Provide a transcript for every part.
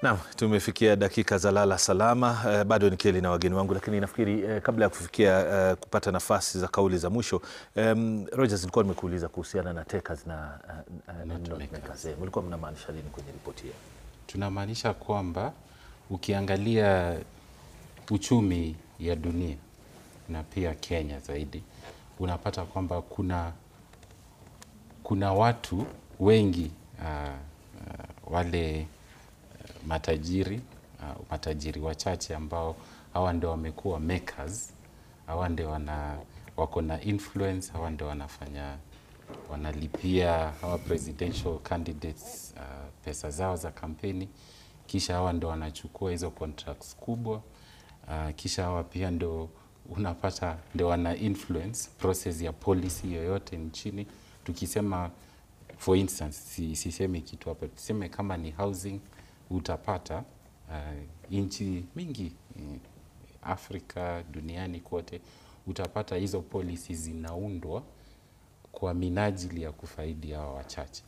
Naam, tumefikia dakika za lala salama. Bado ni Kelly na wageni wangu, lakini nafikiri kabla ya kufikia kupata nafasi za kauli za mwisho, Rogers, nilikuwa nimekuuliza kuhusiana na takers na makers. Mlikuwa mnamaanisha nini kwenye ripoti hiyo? Tunamaanisha kwamba ukiangalia uchumi ya dunia na pia Kenya zaidi, unapata kwamba kuna watu wengi wale matajiri wachache ambao hawa ndio wamekuwa makers, hawa ndio wako na influence, hawa ndio wanalipia hawa presidential candidates pesa zao za kampeni, kisha hawa ndio wanachukua hizo contracts kubwa, kisha hawa pia ndio unapata ndio wana influence process ya policy yoyote nchini. Tukisema for instance, sisemi kitu hapa, tuseme kama ni housing, utapata nchi mingi Afrika, duniani kote, utapata hizo policies zinaundwa kwa minajili ya kufaidi hao wachache.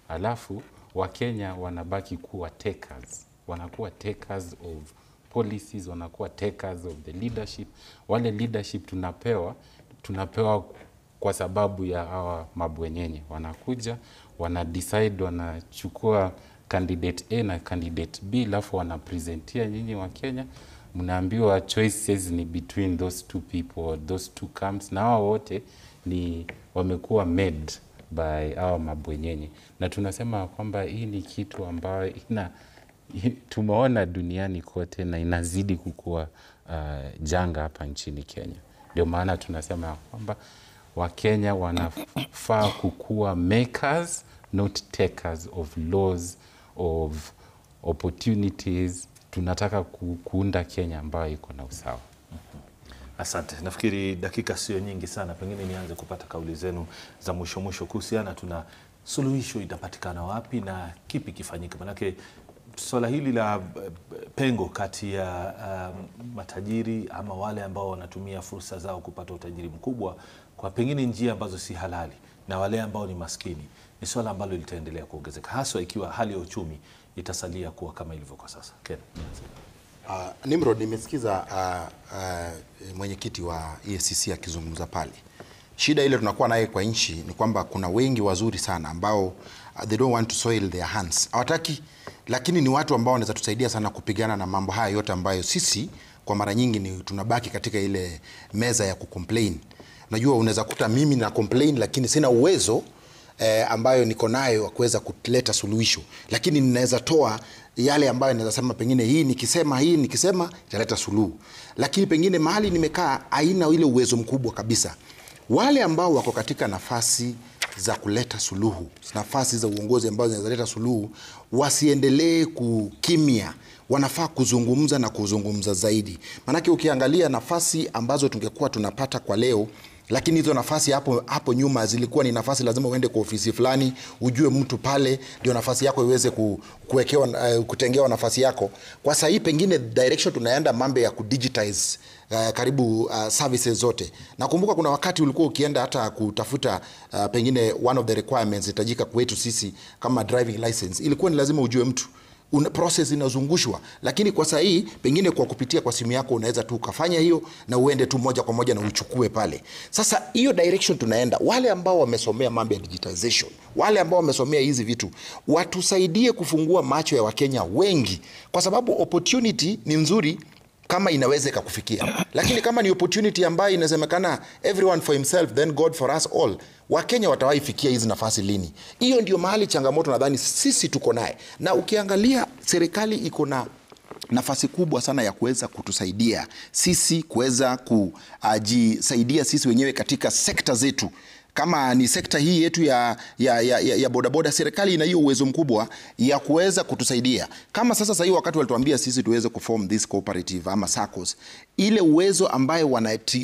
Alafu Wakenya wanabaki kuwa takers, wanakuwa takers of policies, wanakuwa takers of the leadership. Wale leadership tunapewa kwa sababu ya hawa mabwenyenye. Wanakuja, wanadecide, wanachukua candidate A na candidate B, alafu wanapresentia nyinyi wa Kenya, mnaambiwa choices ni between those two people, those two camps, na hao wote ni wamekuwa made by hao mabwenyenye. Na tunasema kwamba hii ni kitu ambayo tumeona duniani kote na inazidi kukua janga hapa nchini Kenya. Ndio maana tunasema kwamba Wakenya wanafaa kukua makers, not takers of laws, of opportunities. Tunataka kuunda Kenya ambayo iko na usawa. Asante. Nafikiri dakika sio nyingi sana, pengine nianze kupata kauli zenu za mwisho kuhusiana, tuna suluhisho itapatikana wapi na kipi kifanyike? Manake swala hili la pengo kati ya matajiri ama wale ambao wanatumia fursa zao kupata utajiri mkubwa kwa pengine njia ambazo si halali na wale ambao ni maskini, ni swala ambalo litaendelea kuongezeka, haswa ikiwa hali ya uchumi itasalia kuwa kama ilivyo kwa sasa. Ken. Nimrod, nimesikiza mwenyekiti wa EACC akizungumza pale. Shida ile tunakuwa naye kwa nchi ni kwamba kuna wengi wazuri sana ambao they don't want to soil their hands. Hawataki, lakini ni watu ambao wanaweza tusaidia sana kupigana na mambo haya yote ambayo sisi kwa mara nyingi ni tunabaki katika ile meza ya kucomplain. Unajua, unaweza kuta mimi na complain lakini sina uwezo ambayo niko nayo kuweza kuleta suluhisho, lakini ninaweza toa yale ambayo naweza sema pengine hii nikisema italeta suluhu, lakini pengine mahali nimekaa haina ile uwezo mkubwa kabisa. Wale ambao wako katika nafasi za kuleta suluhu, nafasi za uongozi ambazo zinaleta suluhu, wasiendelee kukimia, wanafaa kuzungumza na kuzungumza zaidi. Manake ukiangalia nafasi ambazo tungekuwa tunapata kwa leo, lakini hizo nafasi hapo nyuma zilikuwa ni nafasi lazima uende kwa ofisi fulani, ujue mtu pale ndio nafasi yako iweze kuwekewa, kutengewa nafasi yako. Kwa sasa hii pengine direction tunaenda mambo ya kudigitize karibu services zote. Nakumbuka kuna wakati ulikuwa ukienda hata kutafuta pengine one of the requirements itajika kwetu sisi kama driving license, ilikuwa ni lazima ujue mtu, process inazungushwa, lakini kwa sasa hii pengine kwa kupitia kwa simu yako unaweza tu ukafanya hiyo na uende tu moja kwa moja na uchukue pale. Sasa hiyo direction tunaenda. Wale ambao wamesomea mambo ya digitization, wale ambao wamesomea hizi vitu, watusaidie kufungua macho ya Wakenya wengi, kwa sababu opportunity ni nzuri kama inaweza kukufikia, lakini kama ni opportunity ambayo inasemekana everyone for himself then God for us all, Wakenya watawahi fikia hizi nafasi lini? Hiyo ndio mahali changamoto nadhani sisi tuko naye. Na ukiangalia serikali iko na nafasi kubwa sana ya kuweza kutusaidia sisi kuweza kujisaidia sisi wenyewe katika sekta zetu. Kama ni sekta hii yetu ya bodaboda, serikali ina hiyo uwezo mkubwa ya kuweza kutusaidia. Kama sasa hivi wakati walituambia sisi tuweze kuform this cooperative ama SACCOs, ile uwezo ambayo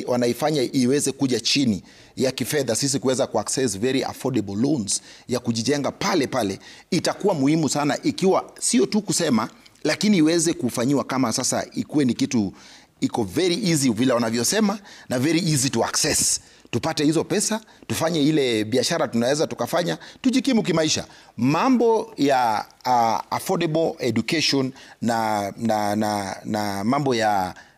wanaifanya iweze kuja chini ya kifedha, sisi kuweza kuaccess very affordable loans ya kujijenga pale, itakuwa muhimu sana, ikiwa sio tu kusema lakini iweze kufanywa kama sasa ikuwe ni kitu iko very easy vile wanavyosema na very easy to access. tupate hizo pesa, tufanye ile biashara tunaweza tukafanya, tujikimu kimaisha. Mambo ya affordable education na mambo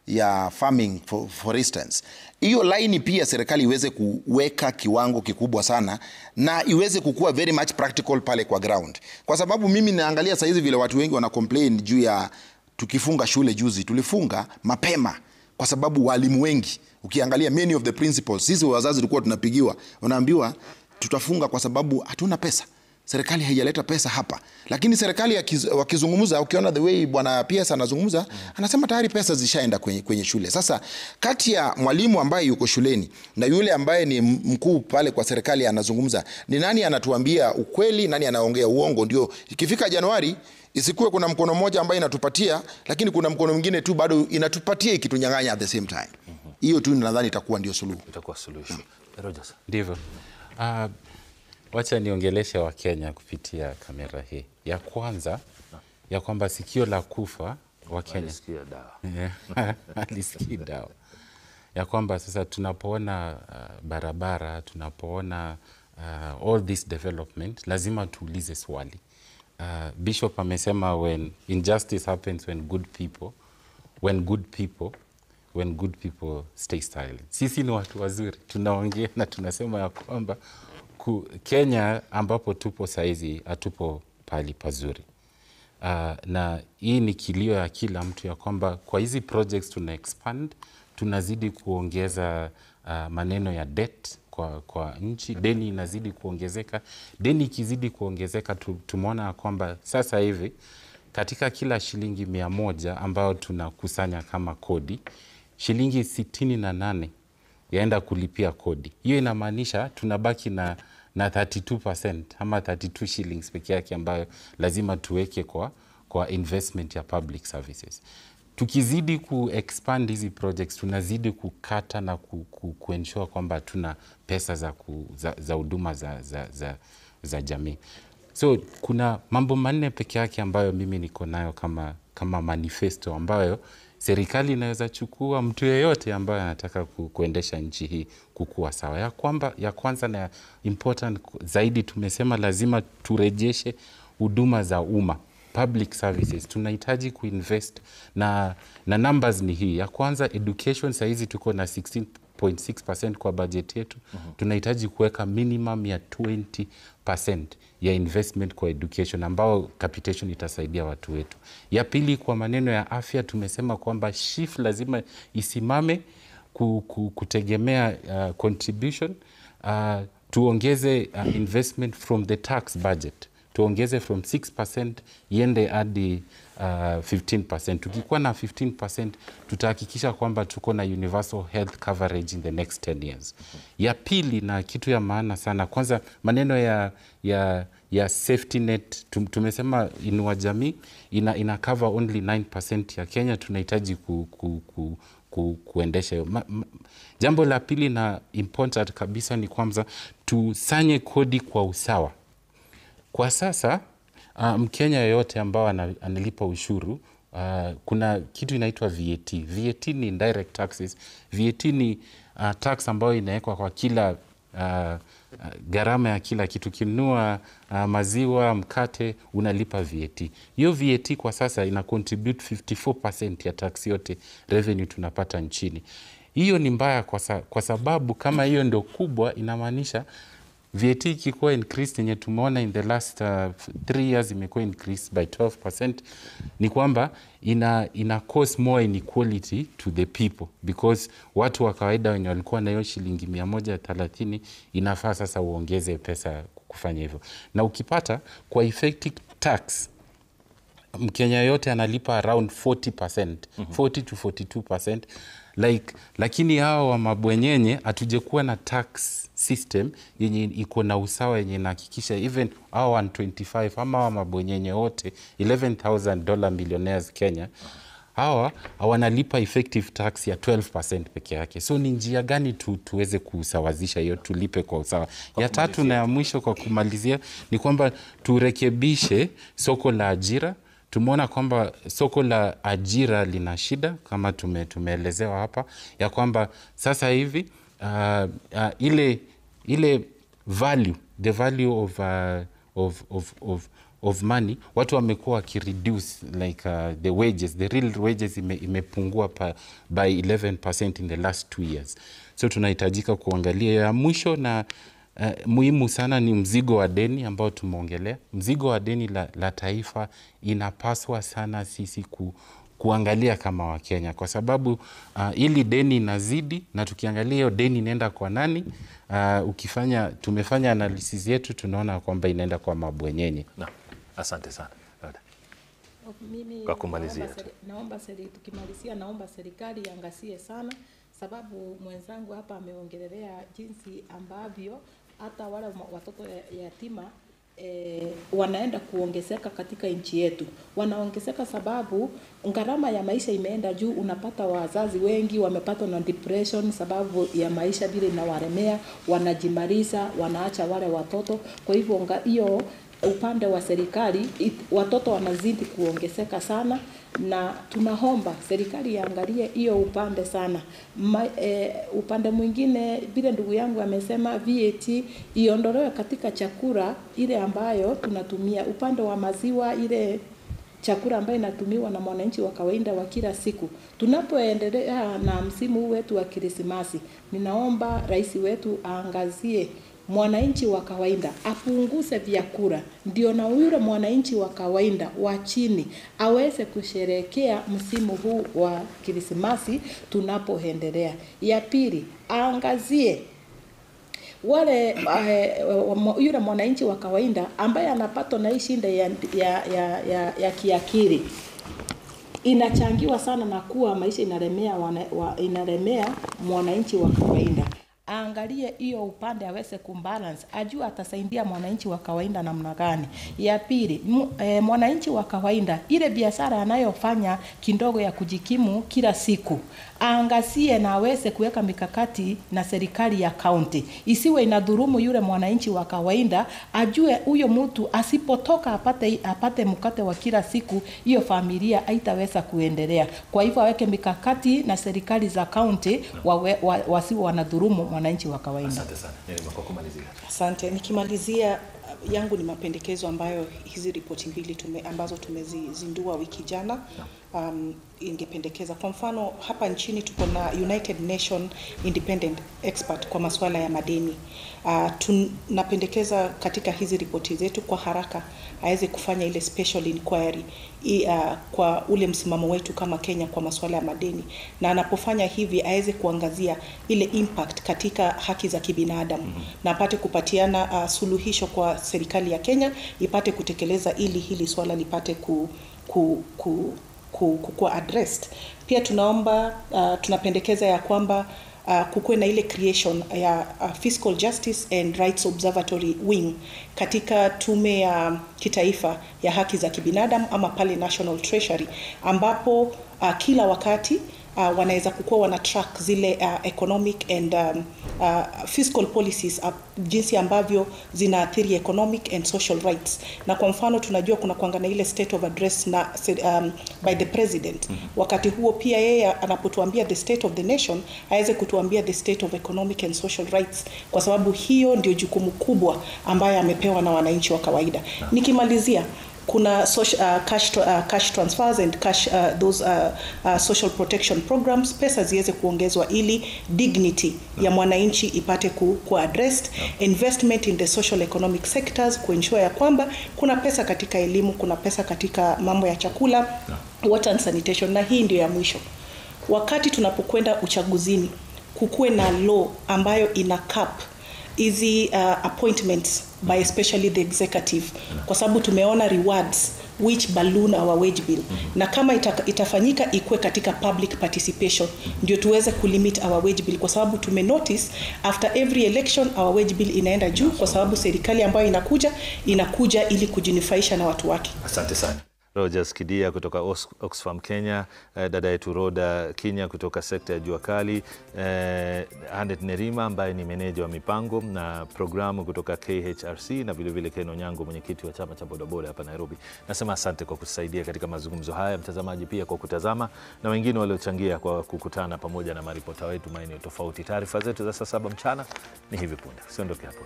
ya farming for instance, hiyo line pia serikali iweze kuweka kiwango kikubwa sana na iweze kukua very much practical pale kwa ground, kwa sababu mimi naangalia saa hizi vile watu wengi wana complain juu ya tukifunga shule. Juzi tulifunga mapema kwa sababu walimu wengi, ukiangalia many of the principals, sisi wazazi tulikuwa tunapigiwa, wanaambiwa tutafunga kwa sababu hatuna pesa, serikali haijaleta pesa hapa. Lakini serikali wakizungumza, ukiona the way bwana PS anazungumza, anasema tayari pesa zishaenda kwenye shule. Sasa kati ya mwalimu ambaye yuko shuleni na yule ambaye ni mkuu pale kwa serikali anazungumza, ni nani anatuambia ukweli, nani anaongea uongo? Ndio ikifika Januari isikuwe kuna mkono mmoja ambaye inatupatia, lakini kuna mkono mwingine tu bado inatupatia ikitunyang'anya at the same time. Hiyo tu nadhani itakuwa ndio suluhu. Itakuwa solution. Rogers. Ndivyo. Wacha niongeleshe wa Kenya kupitia kamera hii. Ya kwanza, ya kwamba sikio la kufa wa Kenya. Alisikia dawa. Alisikia dawa. Ya kwamba sasa tunapoona barabara, tunapoona all this development, lazima tuulize swali. Bishop amesema when injustice happens when good people stay silent. Sisi ni watu wazuri, tunaongea na tunasema ya kwamba Kenya ambapo tupo saizi hatupo pali pazuri. Na hii ni kilio ya kila mtu ya kwamba kwa hizi projects tuna expand, tunazidi kuongeza maneno ya debt kwa nchi, deni inazidi kuongezeka. Deni ikizidi kuongezeka, tumeona kwamba sasa hivi katika kila shilingi 100 ambayo tunakusanya kama kodi, shilingi 68 yaenda kulipia kodi. Hiyo inamaanisha tunabaki na 32% ama 32 shillings peke yake ambayo lazima tuweke kwa investment ya public services. Tukizidi ku-expand hizi projects, tunazidi kukata na ku-ensure kwamba tuna pesa za huduma za jamii. So kuna mambo manne peke yake ambayo mimi niko nayo kama manifesto ambayo serikali inaweza chukua, mtu yeyote ambaye anataka kuendesha nchi hii kukua sawa. Ya kwanza na important zaidi, tumesema lazima turejeshe huduma za umma, public services. Tunahitaji kuinvest na numbers ni hii. Ya kwanza education, saizi tuko na 16.6% kwa budget yetu. Tunahitaji kuweka minimum ya 20% ya investment kwa education ambao capitation itasaidia watu wetu. Ya pili, kwa maneno ya afya, tumesema kwamba SHIF lazima isimame kutegemea contribution. Tuongeze investment from the tax budget. Tuongeze from 6% iende hadi 15%. Tukikuwa na 15%, tutahakikisha kwamba tuko na universal health coverage in the next 10 years. Ya pili, na kitu ya maana sana, kwanza maneno ya safety net, tumesema Inua Jamii ina cover only 9% ya Kenya. Tunahitaji kuendesha hiyo. Jambo la pili na important kabisa ni kwamba tusanye kodi kwa usawa. Kwa sasa Mkenya yoyote ambao analipa ushuru, kuna kitu inaitwa VAT. VAT ni indirect taxes. VAT ni tax ambayo inawekwa kwa kila gharama ya kila kitu. Kinunua maziwa, mkate, unalipa VAT. Hiyo VAT kwa sasa ina contribute 54% ya tax yote revenue tunapata nchini. Hiyo ni mbaya kwa sababu kama hiyo ndio kubwa, inamaanisha VAT ikikuwa increased, yenye tumeona in the last 3 years imekuwa increased by 12%, ni kwamba ina cause more inequality to the people, because watu wa kawaida wenye walikuwa na hiyo shilingi 130 inafaa sasa uongeze pesa kufanya hivyo. Na ukipata kwa effective tax, Mkenya yote analipa around 40%, 40 to 42%. Lakini hao wa mabwenyenye hatujekuwa na tax system yenye iko na usawa, yenye inahakikisha even hao 125 ama wa mabwenyenye wote $11,000 millionaires Kenya, hawa wanalipa effective tax ya 12% peke yake. So ni njia gani tuweze kusawazisha hiyo, tulipe kwa usawa? Ya tatu na ya mwisho kwa kumalizia ni kwamba turekebishe soko la ajira. Tumeona kwamba soko la ajira lina shida kama tumeelezewa hapa, ya kwamba sasa hivi ile value, the value of money, watu wamekuwa wakireduce like the wages, the real wages imepungua by 11% in the last 2 years. So tunahitajika kuangalia ya mwisho na muhimu sana ni mzigo wa deni ambao tumeongelea. Mzigo wa deni la taifa inapaswa sana sisi kuangalia kama Wakenya, kwa sababu ili deni inazidi, na tukiangalia hiyo deni inaenda kwa nani, tumefanya analysis yetu, tunaona kwamba inaenda kwa mabwenyenye. Asante sana. Mimi kwa kumalizia naomba serikali iangazie sana, sababu mwenzangu hapa ameongelea jinsi ambavyo hata wale watoto yatima wanaenda kuongezeka katika nchi yetu. Wanaongezeka sababu gharama ya maisha imeenda juu. Unapata wazazi wengi wamepatwa na depression sababu ya maisha vile inawaremea, wanajimaliza, wanaacha wale watoto. Kwa hivyo hiyo upande wa serikali, watoto wanazidi kuongezeka sana, na tunaomba serikali iangalie hiyo upande sana. Upande mwingine vile ndugu yangu amesema, VAT iondolewe katika chakula ile ambayo tunatumia. Upande wa maziwa, ile chakula ambayo inatumiwa na mwananchi wa kawaida wa kila siku. Tunapoendelea na msimu wetu wa Krismasi, ninaomba rais wetu aangazie mwananchi wa kawaida, apunguze vyakula, ndio na yule mwananchi wa kawaida wa chini aweze kusherehekea msimu huu wa Krismasi tunapoendelea. Ya pili, aangazie wale yule mwananchi wa kawaida ambaye anapatwa na hii shida ya kiakili. Inachangiwa sana na kuwa maisha inalemea mwananchi wa kawaida. Angalie hiyo upande aweze kumbalance, ajue atasaidia mwananchi wa kawaida namna gani. Ya pili, mwananchi wa kawaida ile biashara anayofanya kidogo ya kujikimu kila siku, aangazie na aweze kuweka mikakati na serikali ya kaunti, isiwe inadhurumu yule mwananchi wa kawaida. Ajue huyo mtu asipotoka apate mkate wa kila siku, hiyo familia haitaweza kuendelea. Kwa hivyo aweke mikakati na serikali za kaunti wasiwe wanadhurumu mwananchi wa kawaida. Asante sana. Kwa kumalizia. Asante. Nikimalizia yangu ni mapendekezo ambayo hizi ripoti mbili ambazo tumezizindua wiki jana ingependekeza. Kwa mfano hapa nchini tuko na United Nation Independent Expert kwa masuala ya madeni. Tunapendekeza katika hizi ripoti zetu kwa haraka aweze kufanya ile special inquiry kwa ule msimamo wetu kama Kenya kwa masuala ya madeni, na anapofanya hivi aweze kuangazia ile impact katika haki za kibinadamu na apate kupatiana suluhisho kwa serikali ya Kenya ipate kutekeleza ili hili swala lipate kuwa addressed. Pia tunapendekeza ya kwamba kukuwe na ile creation ya Fiscal Justice and Rights Observatory Wing katika tume ya kitaifa ya haki za kibinadamu ama pale National Treasury, ambapo kila wakati wanaweza kukuwa wana track zile economic and fiscal policies, jinsi ambavyo zinaathiri economic and social rights. Na kwa mfano tunajua kuna kuangana ile state of address na by the president. Wakati huo pia yeye anapotuambia the state of the nation aweze kutuambia the state of economic and social rights, kwa sababu hiyo ndio jukumu kubwa ambayo amepewa na wananchi wa kawaida. Nikimalizia, kuna cash transfers and those social protection programs, pesa ziweze kuongezwa ili dignity ya mwananchi ipate ku addressed. Investment in the social economic sectors, kuensure ya kwamba kuna pesa katika elimu, kuna pesa katika mambo ya chakula, water and sanitation. Na hii ndio ya mwisho, wakati tunapokwenda uchaguzini, kukuwe na law ambayo ina cap hizi appointments by especially the executive, kwa sababu tumeona rewards which balloon our wage bill. Na kama itafanyika ikuwe katika public participation, ndio tuweze kulimit our wage bill, kwa sababu tumenotice after every election our wage bill inaenda juu, kwa sababu serikali ambayo inakuja ili kujinufaisha na watu wake. Asante sana. Rogers Kidia kutoka Oxfam Kenya, dada yetu Roda Kinya kutoka sekta ya jua kali, Anet Nerima ambaye ni meneja wa mipango na programu kutoka KHRC, na vile vile Ken Onyango, mwenyekiti wa chama cha bodaboda hapa Nairobi. Nasema asante kwa kusaidia katika mazungumzo haya, mtazamaji pia kwa kutazama, na wengine waliochangia kwa kukutana pamoja na maripota wetu maeneo tofauti. Taarifa zetu za saa 7 mchana ni hivi punde. Usiondoke hapo.